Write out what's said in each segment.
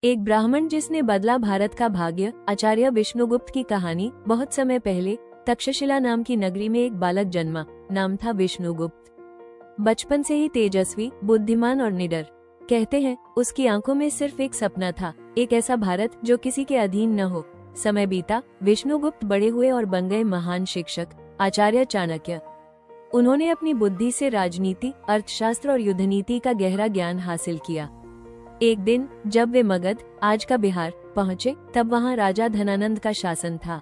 एक ब्राह्मण जिसने बदला भारत का भाग्य। आचार्य विष्णुगुप्त की कहानी। बहुत समय पहले तक्षशिला नाम की नगरी में एक बालक जन्मा। नाम था विष्णुगुप्त। बचपन से ही तेजस्वी, बुद्धिमान और निडर। कहते हैं उसकी आंखों में सिर्फ एक सपना था, एक ऐसा भारत जो किसी के अधीन न हो। समय बीता, विष्णुगुप्त बड़े हुए और बन गए महान शिक्षक, आचार्य चाणक्य। उन्होंने अपनी बुद्धि से राजनीति, अर्थशास्त्र और युद्ध नीति का गहरा ज्ञान हासिल किया। एक दिन जब वे मगध, आज का बिहार, पहुंचे, तब वहां राजा धनानंद का शासन था।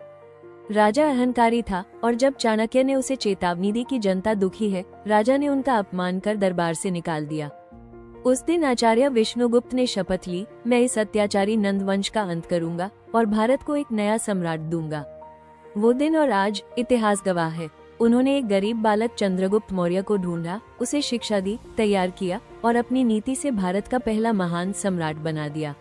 राजा अहंकारी था और जब चाणक्य ने उसे चेतावनी दी कि जनता दुखी है, राजा ने उनका अपमान कर दरबार से निकाल दिया। उस दिन आचार्य विष्णुगुप्त ने शपथ ली, मैं इस अत्याचारी नंद वंश का अंत करूंगा और भारत को एक नया सम्राट दूंगा। वो दिन और आज इतिहास गवाह है। उन्होंने एक गरीब बालक चंद्रगुप्त मौर्य को ढूंढा, उसे शिक्षा दी, तैयार किया और अपनी नीति से भारत का पहला महान सम्राट बना दिया।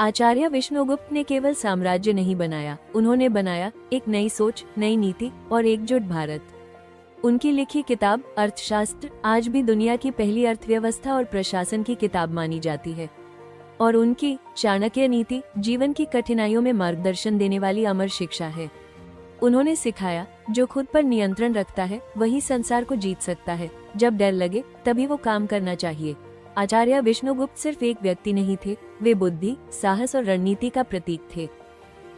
आचार्य विष्णुगुप्त ने केवल साम्राज्य नहीं बनाया, उन्होंने बनाया एक नई सोच, नई नीति और एकजुट भारत। उनकी लिखी किताब अर्थशास्त्र आज भी दुनिया की पहली अर्थव्यवस्था और प्रशासन की किताब मानी जाती है। और उनकी चाणक्य नीति जीवन की कठिनाइयों में मार्गदर्शन देने वाली अमर शिक्षा है। उन्होंने सिखाया, जो खुद पर नियंत्रण रखता है वही संसार को जीत सकता है। जब डर लगे तभी वो काम करना चाहिए। आचार्य विष्णुगुप्त सिर्फ एक व्यक्ति नहीं थे, वे बुद्धि, साहस और रणनीति का प्रतीक थे।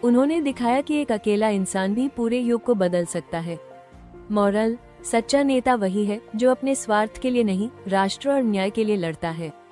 उन्होंने दिखाया कि एक अकेला इंसान भी पूरे युग को बदल सकता है। मॉरल, सच्चा नेता वही है जो अपने स्वार्थ के लिए नहीं, राष्ट्र और न्याय के लिए लड़ता है।